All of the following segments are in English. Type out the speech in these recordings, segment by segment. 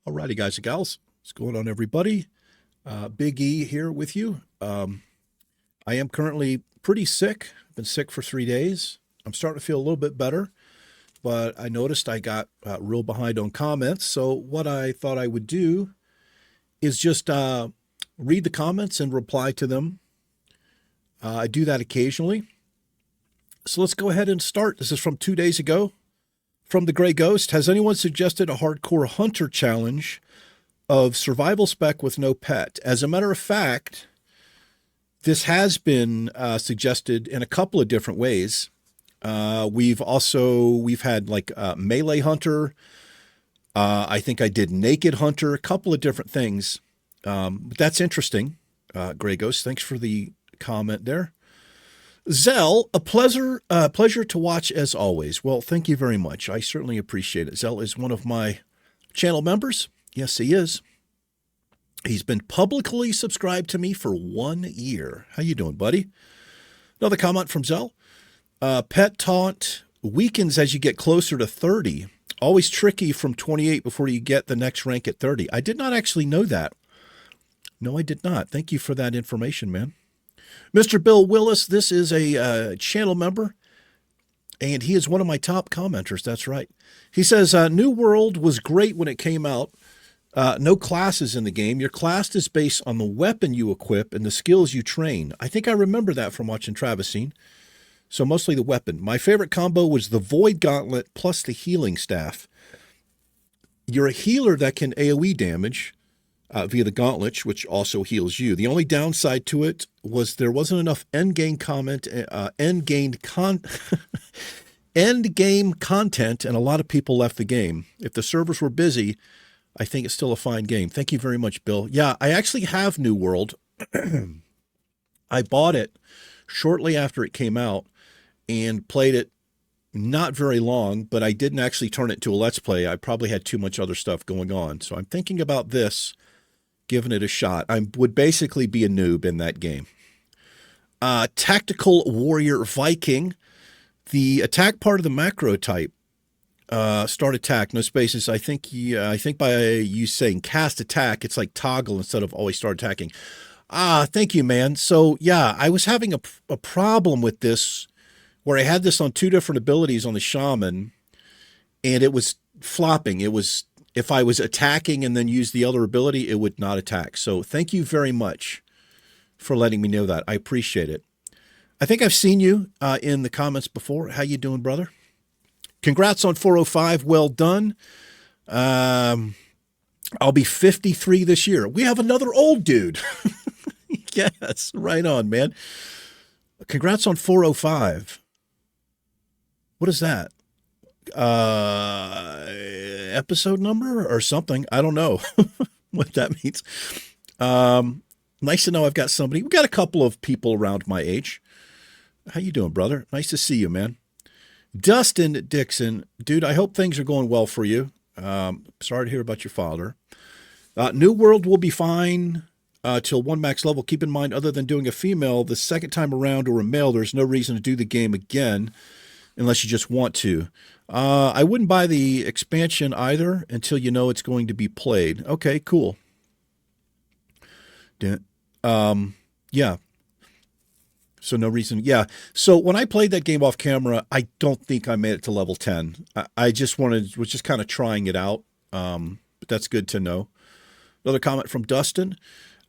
Alrighty, guys and gals, what's going on, everybody? Big E here with you. I am currently pretty sick. I've been sick for 3 days. I'm starting to feel a little bit better, but I noticed I got real behind on comments. So what I thought I would do is just read the comments and reply to them. I do that occasionally. So let's go ahead and start. This is from 2 days ago. From the Gray Ghost, has anyone suggested a hardcore hunter challenge of survival spec with no pet? As a matter of fact, this has been suggested in a couple of different ways. We've had like melee hunter. I think I did naked hunter, a couple of different things. But that's interesting. Gray Ghost, thanks for the comment there. Zell, a pleasure to watch as always. Well, thank you very much. I certainly appreciate it. Zell is one of my channel members. Yes, he is. He's been publicly subscribed to me for 1 year. How you doing, buddy? Another comment from Zell. Pet taunt weakens as you get closer to 30. Always tricky from 28 before you get the next rank at 30. I did not actually know that. No, I did not. Thank you for that information, man. Mr. Bill Willis, this is a channel member, and he is one of my top commenters. That's right. He says, New World was great when it came out. No classes in the game. Your class is based on the weapon you equip and the skills you train. I think I remember that from watching Travisine. So mostly the weapon. My favorite combo was the Void Gauntlet plus the healing staff. You're a healer that can AoE damage via the gauntlet, which also heals you. The only downside to it was there wasn't enough end game content, and a lot of people left the game. If the servers were busy, I think it's still a fine game. Thank you very much, Bill. Yeah, I actually have New World. I bought it shortly after it came out and played it not very long, but I didn't actually turn it to a Let's Play. I probably had too much other stuff going on. So I'm thinking about this, giving it a shot. I would basically be a noob in that game. Tactical Warrior Viking. The attack part of the macro type. Start attack, no spaces. I think by you saying cast attack, it's like toggle instead of always start attacking. Thank you, man. So yeah, I was having a problem with this where I had this on two different abilities on the shaman, and it was flopping. It was, if I was attacking and then use the other ability, it would not attack. So thank you very much for letting me know that. I appreciate it. I think I've seen you in the comments before. How you doing, brother? Congrats on 405. Well done. I'll be 53 this year. We have another old dude. Yes, right on, man. Congrats on 405. What is that? Episode number or something? I don't know what that means. Nice to know I've got somebody. We've got a couple of people around my age. How you doing, brother? Nice to see you, man. Dustin Dixon, dude, I hope things are going well for you. Sorry to hear about your father. New World will be fine till 1 max level. Keep in mind, other than doing a female the second time around or a male, there's no reason to do the game again unless you just want to. I wouldn't buy the expansion either until you know it's going to be played. Okay, cool. Yeah. So no reason. Yeah. So when I played that game off camera, I don't think I made it to level 10. I just was just kind of trying it out. But that's good to know. Another comment from Dustin.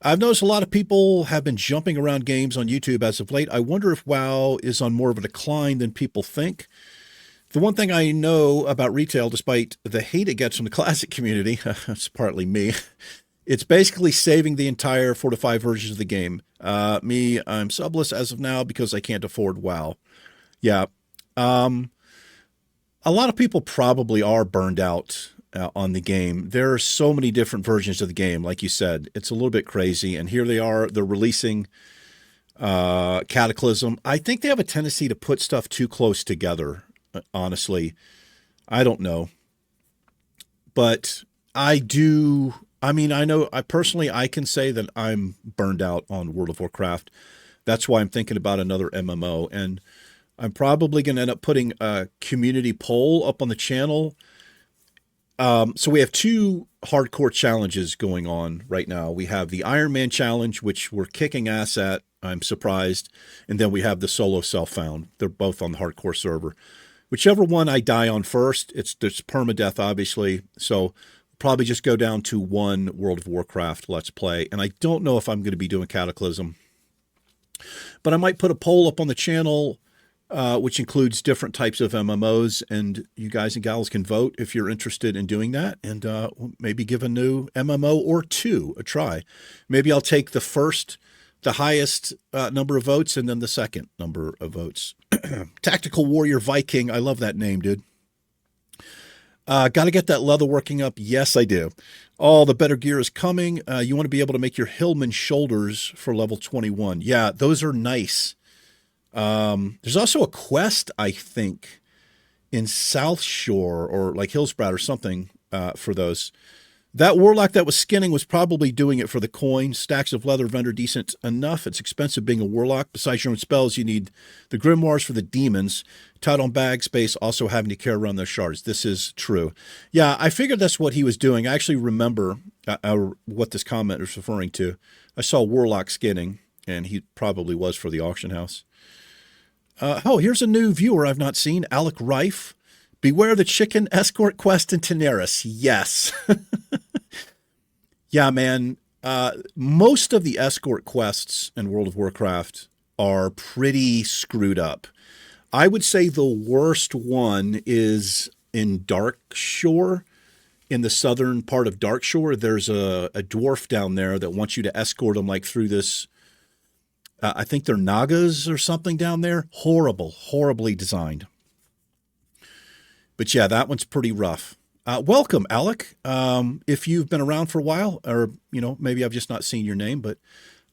I've noticed a lot of people have been jumping around games on YouTube as of late. I wonder if WoW is on more of a decline than people think. The one thing I know about retail, despite the hate it gets from the classic community, it's partly me, it's basically saving the entire 4 to 5 versions of the game. Me, I'm subless as of now because I can't afford WoW. Yeah. A lot of people probably are burned out on the game. There are so many different versions of the game. Like you said, it's a little bit crazy. And here they are, they're releasing Cataclysm. I think they have a tendency to put stuff too close together, honestly. I don't know. But I do... I mean, I know I can say that I'm burned out on World of Warcraft. That's why I'm thinking about another MMO. And I'm probably going to end up putting a community poll up on the channel So we have two hardcore challenges going on right now. We have the Iron Man challenge, which we're kicking ass at. I'm surprised. And then we have the solo self-found. They're both on the hardcore server. Whichever one I die on first, there's permadeath, obviously. So probably just go down to one World of Warcraft Let's Play. And I don't know if I'm going to be doing Cataclysm. But I might put a poll up on the channel, which includes different types of MMOs, and you guys and gals can vote if you're interested in doing that, and maybe give a new MMO or two a try. Maybe I'll take the highest number of votes, and then the second number of votes. Tactical Warrior Viking. I love that name, dude. Got to get that leather working up. Yes, I do. Oh, the better gear is coming. You want to be able to make your Hillman shoulders for level 21. Yeah, those are nice. There's also a quest, I think, in South Shore or like Hillsbrad or something for those. That warlock that was skinning was probably doing it for the coin. Stacks of leather vendor decent enough. It's expensive being a warlock. Besides your own spells, you need the grimoires for the demons. Tight on bag space, also having to carry around those shards. This is true. Yeah, I figured that's what he was doing. I actually remember what this comment is referring to. I saw warlock skinning, and he probably was for the auction house. Here's a new viewer I've not seen. Alec Rife. Beware the chicken escort quest in Daenerys. Yes. Yeah, man. Most of the escort quests in World of Warcraft are pretty screwed up. I would say the worst one is in Darkshore. In the southern part of Darkshore, there's a dwarf down there that wants you to escort him like through this. I think they're Nagas or something down there. Horribly designed. But yeah, that one's pretty rough. Welcome, Alec. If you've been around for a while, or, maybe I've just not seen your name, but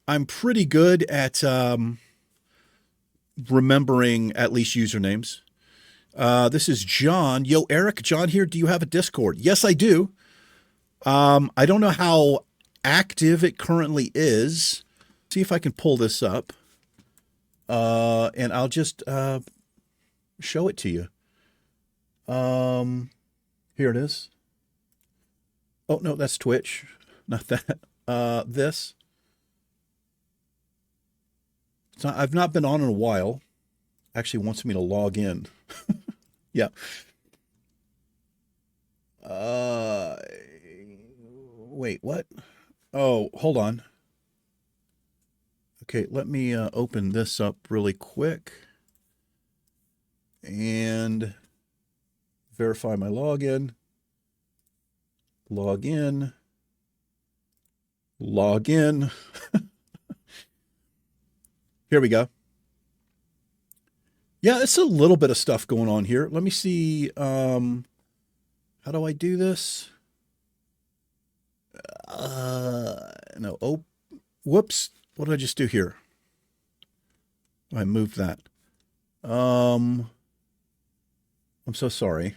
I'm pretty good at remembering at least usernames. This is John. Yo, Eric, John here. Do you have a Discord? Yes, I do. I don't know how active it currently is. See if I can pull this up. And I'll just show it to you. Here it is. Oh, no, that's Twitch. Not that. This. I've not been on in a while. Actually wants me to log in. Yeah. Wait, what? Oh, hold on. Okay, let me open this up really quick and verify my login. Log in. Here we go. Yeah, it's a little bit of stuff going on here. Let me see. How do I do this? No. Oh, whoops. What did I just do here? I moved that. I'm so sorry.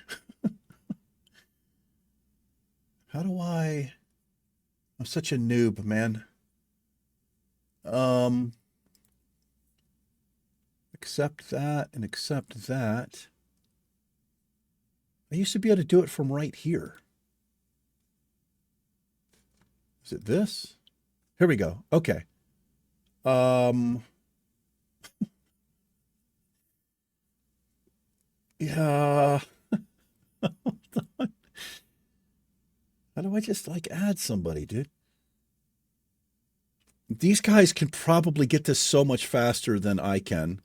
How do I'm such a noob, man. Accept that and accept that. I used to be able to do it from right here. Is it this? Here we go. Okay. Yeah. How do I just add somebody, dude? These guys can probably get this so much faster than I can.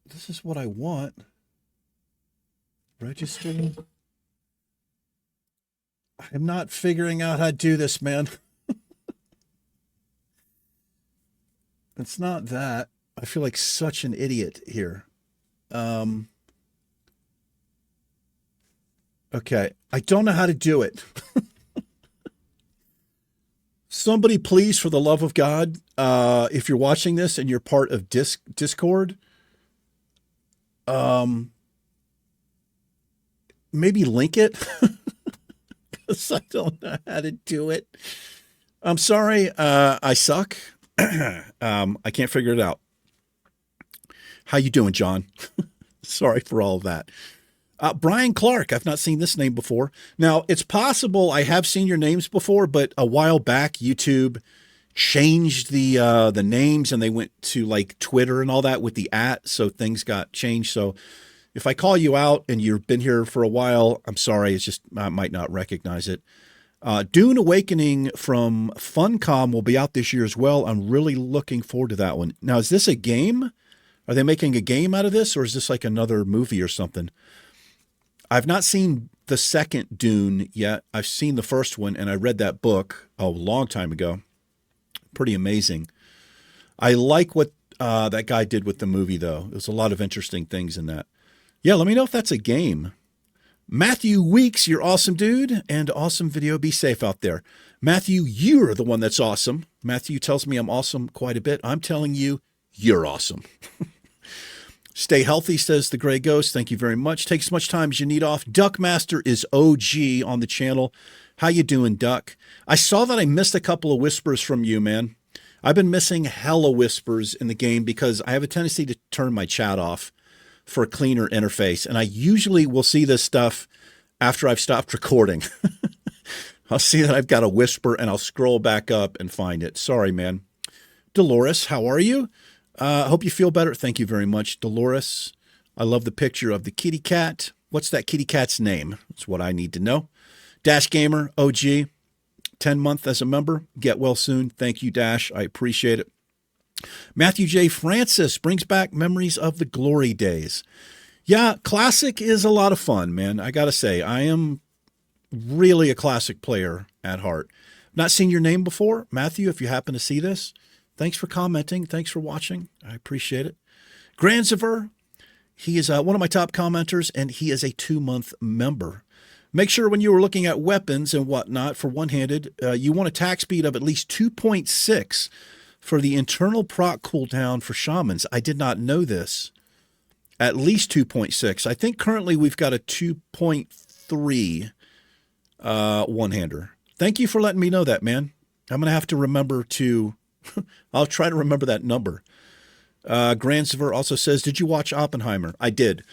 This is what I want. Register. I'm not figuring out how to do this, man. It's not that. I feel like such an idiot here. Okay. I don't know how to do it. Somebody please, for the love of God, if you're watching this and you're part of Discord, maybe link it. Because I don't know how to do it. I'm sorry. I suck. I can't figure it out. How you doing, John? Sorry for all of that. Brian Clark, I've not seen this name before. Now, it's possible I have seen your names before, but a while back, YouTube changed the names and they went to like Twitter and all that with the @ so things got changed. So if I call you out and you've been here for a while, I'm sorry. It's just I might not recognize it. Dune Awakening from Funcom will be out this year as well. I'm really looking forward to that one. Now, is this a game? Are they making a game out of this, or is this like another movie or something? I've not seen the second Dune yet. I've seen the first one, and I read that book a long time ago. Pretty amazing. I like what that guy did with the movie, though. There's a lot of interesting things in that. Yeah, let me know if that's a game. Matthew Weeks, you're awesome, dude, and awesome video. Be safe out there. Matthew, you're the one that's awesome. Matthew tells me I'm awesome quite a bit. I'm telling you, you're awesome. Stay healthy, says the Gray Ghost. Thank you very much. Take as much time as you need off. Duckmaster is OG on the channel. How you doing, Duck? I saw that I missed a couple of whispers from you, man. I've been missing hella whispers in the game because I have a tendency to turn my chat off for a cleaner interface. And I usually will see this stuff after I've stopped recording. I'll see that I've got a whisper and I'll scroll back up and find it. Sorry, man. Dolores, how are you? Hope you feel better. Thank you very much, Dolores. I love the picture of the kitty cat. What's that kitty cat's name? That's what I need to know. Dash Gamer, OG, 10-month as a member. Get well soon. Thank you, Dash. I appreciate it. Matthew J. Francis brings back memories of the glory days. Yeah, Classic is a lot of fun, man. I got to say, I am really a Classic player at heart. Not seen your name before. Matthew, if you happen to see this, thanks for commenting. Thanks for watching. I appreciate it. Granziver, he is one of my top commenters, and he is a 2-month member. Make sure when you are looking at weapons and whatnot for one-handed, you want attack speed of at least 2.6 for the internal proc cooldown for shamans. I did not know this. At least 2.6. I think currently we've got a 2.3 one-hander. Thank you for letting me know that, man. I'm going to have to remember to... I'll try to remember that number. Granziver also says, did you watch Oppenheimer? I did.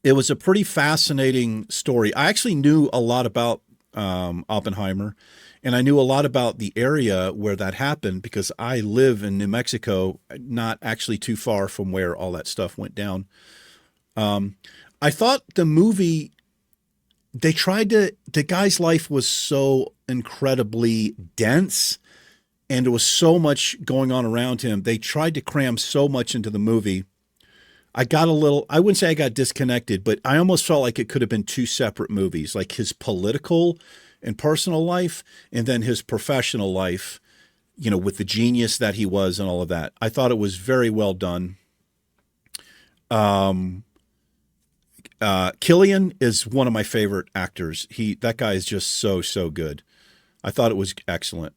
It was a pretty fascinating story. I actually knew a lot about Oppenheimer, and I knew a lot about the area where that happened because I live in New Mexico, not actually too far from where all that stuff went down. I thought the movie, the guy's life was so incredibly dense, and there was so much going on around him. They tried to cram so much into the movie. I wouldn't say I got disconnected, but I almost felt like it could have been two separate movies, like his political and personal life, and then his professional life, you know, with the genius that he was and all of that. I thought it was very well done. Killian is one of my favorite actors. That guy is just so good. I thought it was excellent.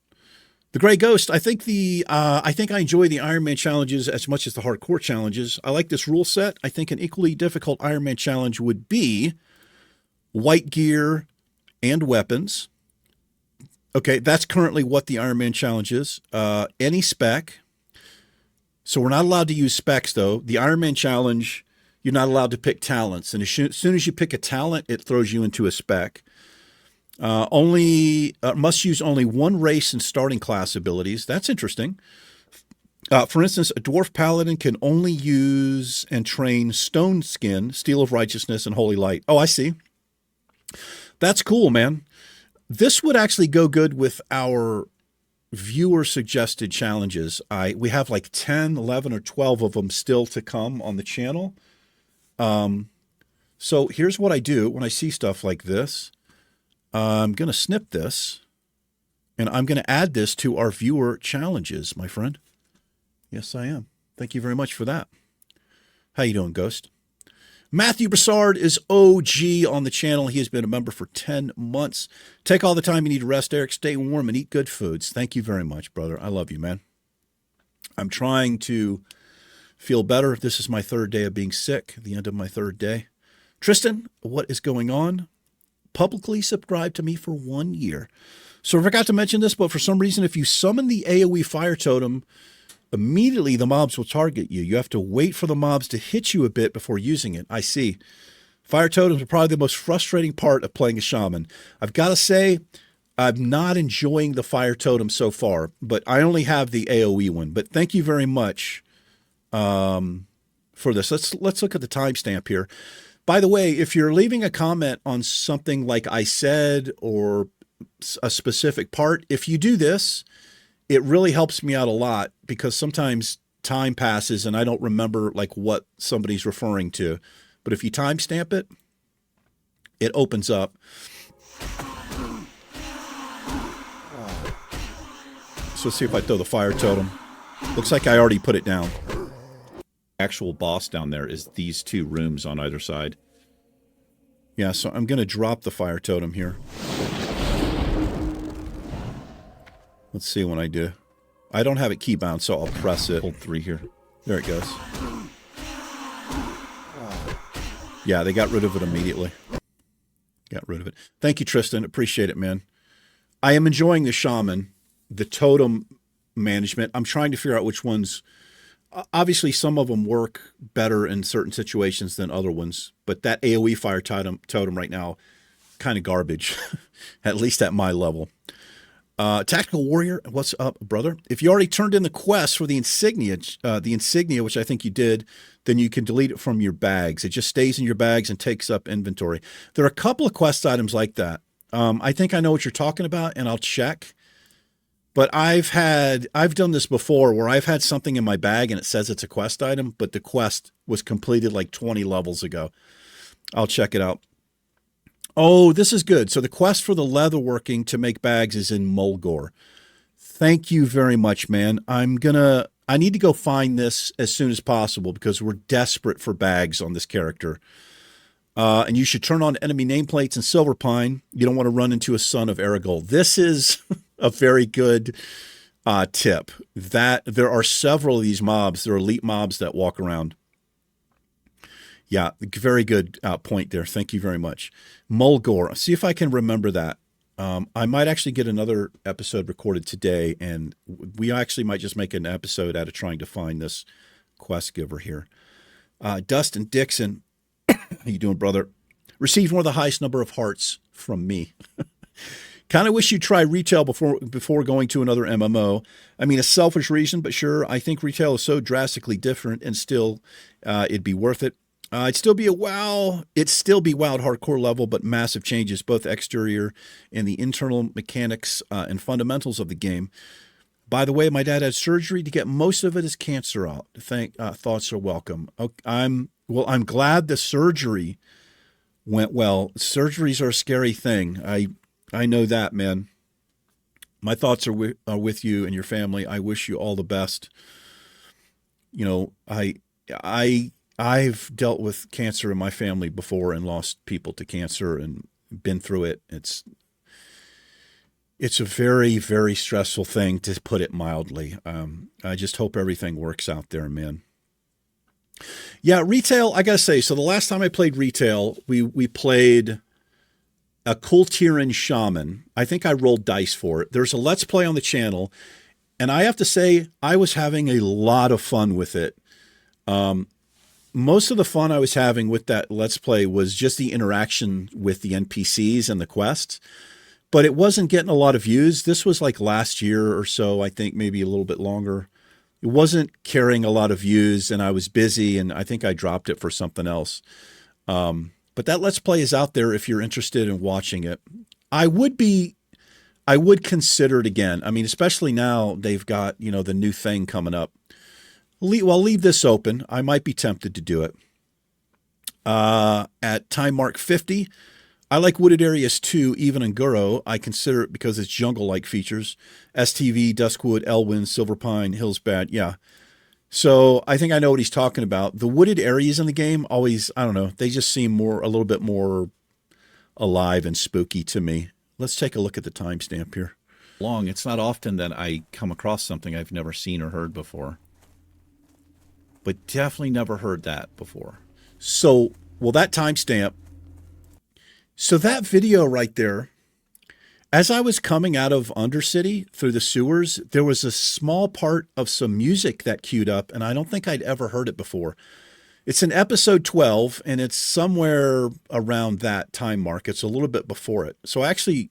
The Gray Ghost, I think I enjoy the Iron Man challenges as much as the hardcore challenges. I like this rule set. I think an equally difficult Iron Man challenge would be white gear and weapons. Okay, that's currently what the Iron Man challenge is. Any spec. So we're not allowed to use specs, though. The Iron Man challenge, you're not allowed to pick talents. And as soon as you pick a talent, it throws you into a spec. Must use only one race and starting class abilities. That's interesting. For instance, a dwarf paladin can only use and train Stone Skin, Steel of Righteousness, and Holy Light. Oh, I see. That's cool, man. This would actually go good with our viewer suggested challenges. We have like 10, 11, or 12 of them still to come on the channel. So here's what I do when I see stuff like this. I'm going to snip this, and I'm going to add this to our viewer challenges, my friend. Yes, I am. Thank you very much for that. How you doing, Ghost? Matthew Broussard is OG on the channel. He has been a member for 10 months. Take all the time you need to rest, Eric. Stay warm and eat good foods. Thank you very much, brother. I love you, man. I'm trying to feel better. This is my third day of being sick, the end of my third day. Tristan, what is going on? Publicly subscribed to me for 1 year. So I forgot to mention this, but for some reason, if you summon the AoE fire totem immediately the mobs will target you. You have to wait for the mobs to hit you a bit before using it. I see. Fire totems are probably the most frustrating part of playing a shaman. I've got to say, I'm not enjoying the fire totem so far, but I only have the AoE one. But thank you very much for this. Let's look at the timestamp here. By the way, if you're leaving a comment on something like I said or a specific part, if you do this, it really helps me out a lot because sometimes time passes and I don't remember like what somebody's referring to. But if you timestamp it, it opens up. So let's see if I throw the fire totem. Looks like I already put it down. Actual boss down there is these two rooms on either side. Yeah, so I'm going to drop the fire totem here. Let's see when I do. I don't have it keybound, so I'll press it. Hold 3 here. There it goes. Yeah, they got rid of it immediately. Got rid of it. Thank you, Tristan. Appreciate it, man. I am enjoying the shaman, the totem management. I'm trying to figure out which ones. Obviously, some of them work better in certain situations than other ones, but that AoE fire totem right now, kind of garbage, at least at my level. Tactical Warrior, what's up, brother? If you already turned in the quest for the insignia, which I think you did, then you can delete it from your bags. It just stays in your bags and takes up inventory. There are a couple of quest items like that. I think I know what you're talking about, and I'll check. But I've done this before where I've had something in my bag and it says it's a quest item, but the quest was completed like 20 levels ago. I'll check it out. Oh, this is good. So the quest for the leatherworking to make bags is in Mulgore. Thank you very much, man. I need to go find this as soon as possible because we're desperate for bags on this character. And you should turn on enemy nameplates in Silverpine. You don't want to run into a son of Aragol. This is a very good tip. That there are several of these mobs. They're elite mobs that walk around. Yeah, very good point there. Thank you very much. Mulgore. See if I can remember that. I might actually get another episode recorded today, and we actually might just make an episode out of trying to find this quest giver here. Dustin Dixon. How you doing, brother? Received one of the highest number of hearts from me. Kind of wish you'd try retail before going to another MMO. I mean, a selfish reason, but sure, I think retail is so drastically different and still it'd be worth it. It'd still be WoW hardcore level, but massive changes, both exterior and the internal mechanics and fundamentals of the game. By the way, my dad had surgery to get most of his cancer out. Thoughts are welcome. I'm glad the surgery went well. Surgeries are a scary thing. I know that, man. My thoughts are with you and your family. I wish you all the best. You know, I've dealt with cancer in my family before and lost people to cancer and been through it. It's a very, very stressful thing, to put it mildly. I just hope everything works out there, man. Yeah, retail, I got to say, so the last time I played retail, we played a Kultiran Shaman. I think I rolled dice for it. There's a Let's Play on the channel, and I have to say, I was having a lot of fun with it. Most of the fun I was having with that Let's Play was just the interaction with the NPCs and the quests, but it wasn't getting a lot of views. This was like last year or so, I think maybe a little bit longer. It wasn't carrying a lot of views, and I was busy, and I think I dropped it for something else. But that Let's Play is out there if you're interested in watching it. I would consider it again. I mean, especially now they've got, the new thing coming up. Well, I'll leave this open. I might be tempted to do it. At time mark 50, I like wooded areas too, even in Guro. I consider it because it's jungle-like features. STV, Duskwood, Elwyn, Silverpine, Hillsbad, yeah. So I think I know what he's talking about. The wooded areas in the game always, I don't know, they just seem a little bit more alive and spooky to me. Let's take a look at the timestamp here. It's not often that I come across something I've never seen or heard before. But definitely never heard that before. So, that timestamp. So that video right there, As I was coming out of Undercity through the sewers, there was a small part of some music that queued up, and I don't think I'd ever heard it before. It's in episode 12, and it's somewhere around that time mark. It's a little bit before it. So actually,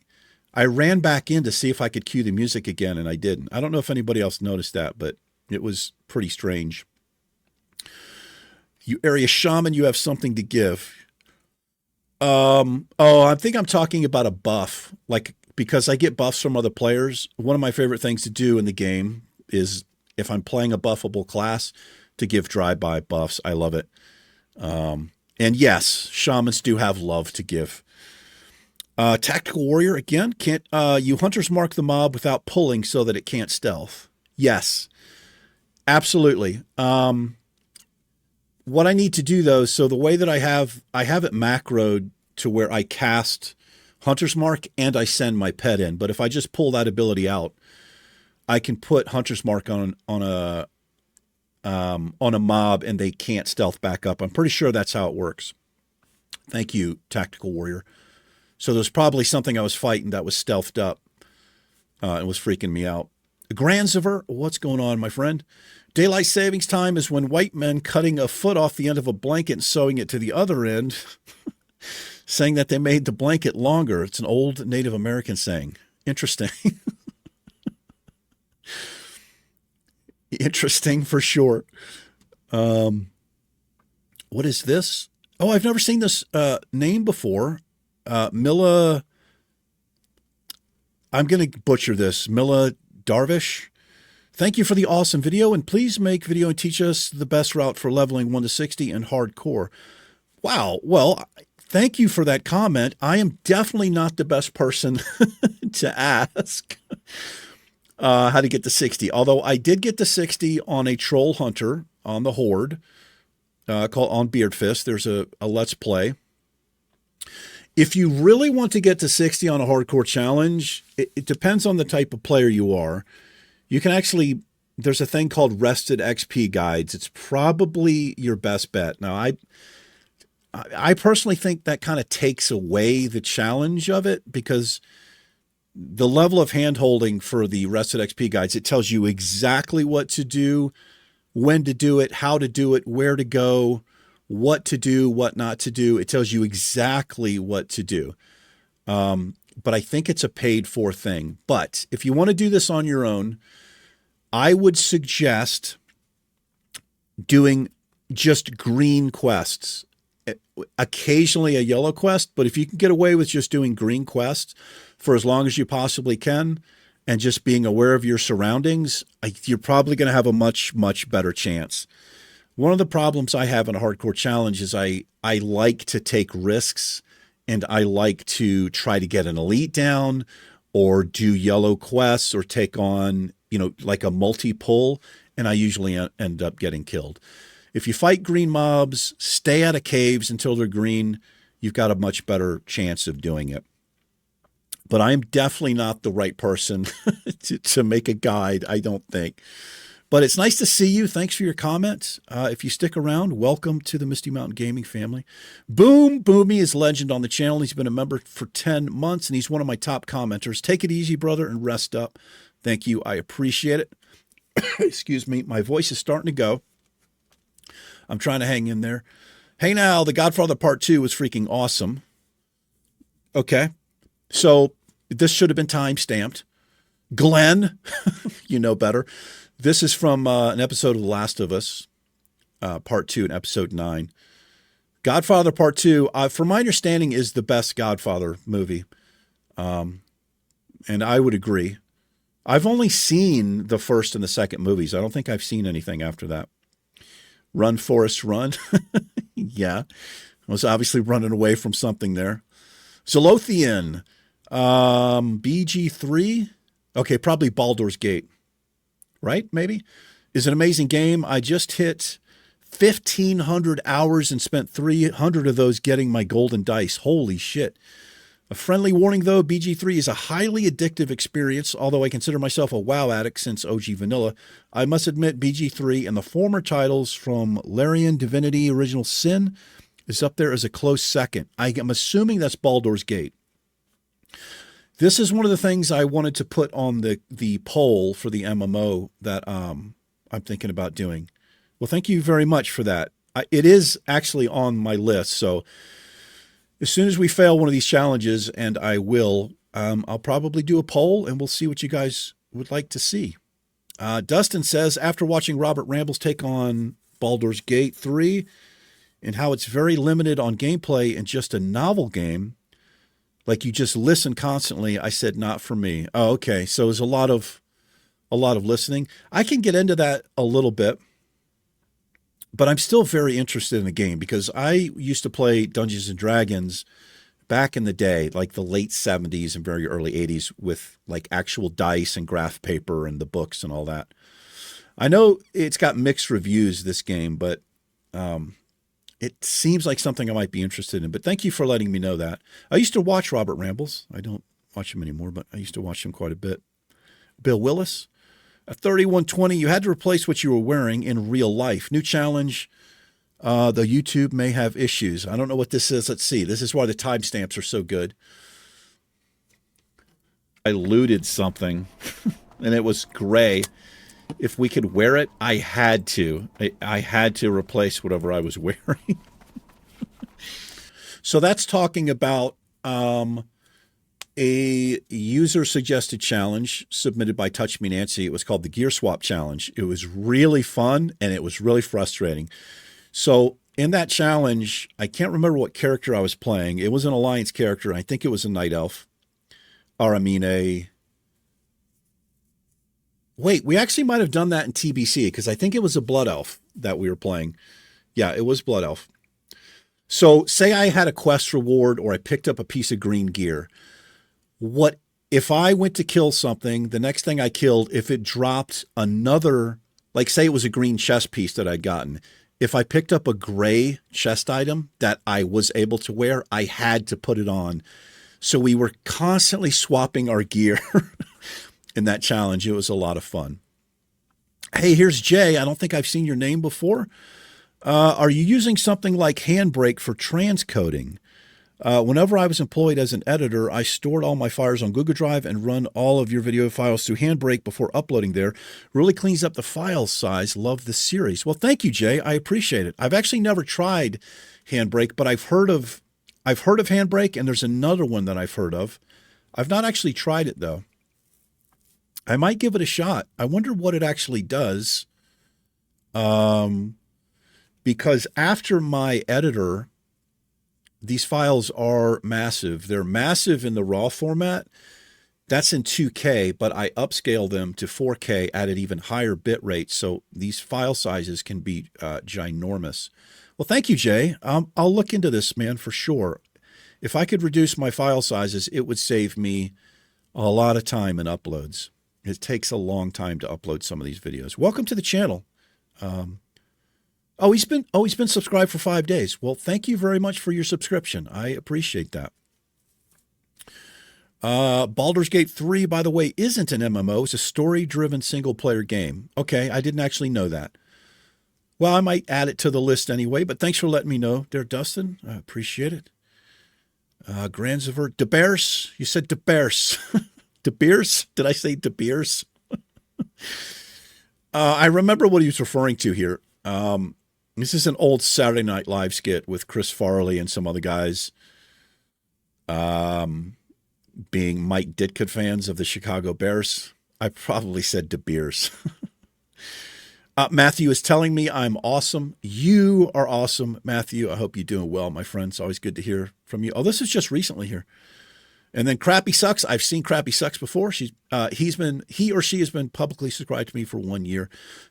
I ran back in to see if I could cue the music again, and I didn't. I don't know if anybody else noticed that, but it was pretty strange. You area shaman, you have something to give. I think I'm talking about a buff. Like, because I get buffs from other players, one of my favorite things to do in the game is, if I'm playing a buffable class, to give drive-by buffs. I love it. And yes, shamans do have love to give. Tactical warrior, again, can't you hunters mark the mob without pulling so that it can't stealth? Yes, absolutely. What I need to do, though, so the way that I have it macroed to where I cast Hunter's Mark and I send my pet in. But if I just pull that ability out, I can put Hunter's Mark on a mob and they can't stealth back up. I'm pretty sure that's how it works. Thank you, Tactical Warrior. So there's probably something I was fighting that was stealthed up and was freaking me out. Granziver, what's going on, my friend? Daylight savings time is when white men cutting a foot off the end of a blanket and sewing it to the other end, saying that they made the blanket longer. It's an old Native American saying. Interesting. Interesting for sure. What is this? Oh, I've never seen this name before. Mila, I'm going to butcher this. Mila Darvish. Thank you for the awesome video, and please make video and teach us the best route for leveling 1 to 60 and hardcore. Wow. Well, thank you for that comment. I am definitely not the best person to ask how to get to 60. Although I did get to 60 on a troll hunter on the Horde called on Beardfist. There's a Let's Play. If you really want to get to 60 on a hardcore challenge, it depends on the type of player you are. You can actually, there's a thing called rested XP guides. It's probably your best bet. Now, I personally think that kind of takes away the challenge of it, because the level of hand-holding for the rested XP guides, it tells you exactly what to do, when to do it, how to do it, where to go, what to do, what not to do. It tells you exactly what to do. But I think it's a paid-for thing. But if you want to do this on your own, I would suggest doing just green quests. Occasionally a yellow quest, but if you can get away with just doing green quests for as long as you possibly can and just being aware of your surroundings, you're probably going to have a much, much better chance. One of the problems I have in a hardcore challenge is I like to take risks, and I like to try to get an elite down or do yellow quests or take on, like a multi-pull, and I usually end up getting killed. If you fight green mobs, stay out of caves until they're green, you've got a much better chance of doing it. But I'm definitely not the right person to make a guide, I don't think. But it's nice to see you. Thanks for your comments. If you stick around, welcome to the Misty Mountain Gaming family. Boomy is legend on the channel. He's been a member for 10 months, and he's one of my top commenters. Take it easy, brother, and rest up. Thank you. I appreciate it. Excuse me. My voice is starting to go. I'm trying to hang in there. Hey now, The Godfather Part 2 was freaking awesome. Okay. So this should have been time-stamped. Glenn, you know better. This is from an episode of The Last of Us, Part 2 in episode 9. Godfather Part 2, from my understanding, is the best Godfather movie. And I would agree. I've only seen the first and the second movies. I don't think I've seen anything after that. Run, Forrest, run. Yeah. I was obviously running away from something there. Zolothian. BG3. Okay, probably Baldur's Gate. Right? Maybe? Is an amazing game. I just hit 1,500 hours and spent 300 of those getting my golden dice. Holy shit. A friendly warning, though, BG3 is a highly addictive experience. Although I consider myself a WoW addict since OG Vanilla, I must admit BG3 and the former titles from Larian, Divinity, Original Sin is up there as a close second. I am assuming that's Baldur's Gate. This is one of the things I wanted to put on the poll for the MMO that I'm thinking about doing. Well, thank you very much for that. It is actually on my list. So as soon as we fail one of these challenges, and I will, I'll probably do a poll and we'll see what you guys would like to see. Dustin says, after watching Robert Ramble's take on Baldur's Gate 3 and how it's very limited on gameplay and just a novel game, like you just listen constantly, I said, not for me. Oh, okay. So there's a lot of listening. I can get into that a little bit, but I'm still very interested in the game because I used to play Dungeons and Dragons back in the day, like the late 70s and very early 80s, with like actual dice and graph paper and the books and all that. I know it's got mixed reviews, this game, but it seems like something I might be interested in. But thank you for letting me know that. I used to watch Robert Rambles. I don't watch him anymore, but I used to watch him quite a bit. Bill Willis, at 3120, you had to replace what you were wearing in real life. New challenge. The YouTube may have issues. I don't know what this is. Let's see. This is why the timestamps are so good. I looted something, and it was gray. If we could wear it, I had to. I had to replace whatever I was wearing. So that's talking about a user-suggested challenge submitted by Touch Me Nancy. It was called the Gear Swap Challenge. It was really fun, and it was really frustrating. So in that challenge, I can't remember what character I was playing. It was an Alliance character. I think it was a Night Elf. Or I mean Wait, we actually might have done that in TBC because I think it was a Blood Elf that we were playing. Yeah, it was Blood Elf. So say I had a quest reward or I picked up a piece of green gear. What if I went to kill something, the next thing I killed, if it dropped another, like say it was a green chest piece that I'd gotten, if I picked up a gray chest item that I was able to wear, I had to put it on. So we were constantly swapping our gear in that challenge. It was a lot of fun. Hey, here's Jay. I don't think I've seen your name before. Are you using something like Handbrake for transcoding? Whenever I was employed as an editor, I stored all my files on Google Drive and run all of your video files through Handbrake before uploading there. Really cleans up the file size. Love the series. Well, thank you, Jay. I appreciate it. I've actually never tried Handbrake, but I've heard of Handbrake, and there's another one that I've heard of. I've not actually tried it, though. I might give it a shot. I wonder what it actually does. Because after my editor, these files are massive. They're massive in the raw format. That's in 2K, but I upscale them to 4K at an even higher bit rate. So these file sizes can be ginormous. Well, thank you, Jay. I'll look into this, man, for sure. If I could reduce my file sizes, it would save me a lot of time in uploads. It takes a long time to upload some of these videos. Welcome to the channel. He's been subscribed for 5 days. Well, thank you very much for your subscription. I appreciate that. Baldur's Gate 3, by the way, isn't an MMO. It's a story-driven single-player game. Okay, I didn't actually know that. Well, I might add it to the list anyway, but thanks for letting me know there, Dustin. I appreciate it. Granziver, De Beers. You said De Beers. De Beers? Did I say De Beers? I remember what he was referring to here. This is an old Saturday Night Live skit with Chris Farley and some other guys being Mike Ditka fans of the Chicago Bears. I probably said De Beers. Matthew is telling me I'm awesome. You are awesome, Matthew. I hope you're doing well, my friend. It's always good to hear from you. Oh, this is just recently here. And then Crappy Sucks. I've seen Crappy Sucks before. He or she has been publicly subscribed to me for 1 year.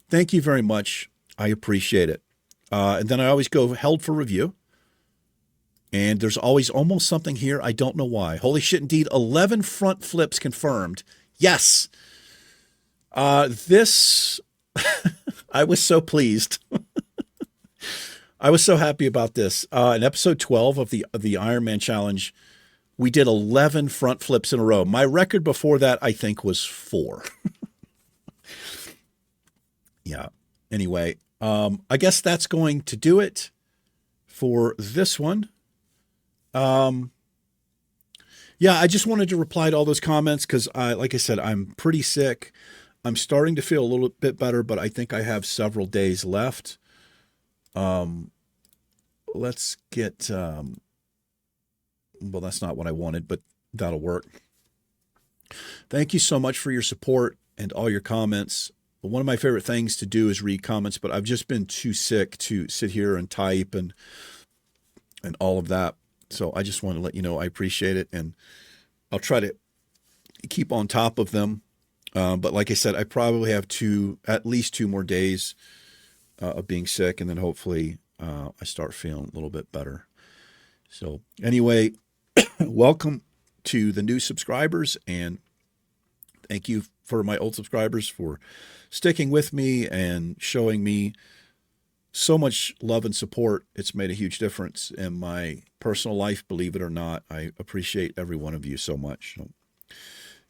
Thank you very much. I appreciate it. And then I always go held for review. And there's always almost something here. I don't know why. Holy shit, indeed. 11 front flips confirmed. Yes. This, I was so pleased. I was so happy about this. In episode 12 of the Iron Man Challenge, we did 11 front flips in a row. My record before that, I think, was 4. Yeah. Anyway, I guess that's going to do it for this one. Yeah, I just wanted to reply to all those comments because like I said, I'm pretty sick. I'm starting to feel a little bit better, but I think I have several days left. Um, let's get, well, that's not what I wanted, but that'll work. Thank you so much for your support and all your comments. One of my favorite things to do is read comments, but I've just been too sick to sit here and type and all of that. So I just want to let you know I appreciate it, and I'll try to keep on top of them. But like I said, I probably have at least 2 more days of being sick, and then hopefully I start feeling a little bit better. So anyway, welcome to the new subscribers, and thank you for my old subscribers for sticking with me and showing me so much love and support. It's made a huge difference in my personal life, believe it or not. I appreciate every one of you so much. So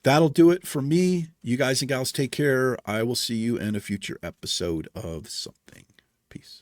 that'll do it for me. You guys and gals take care. I will see you in a future episode of something. Peace.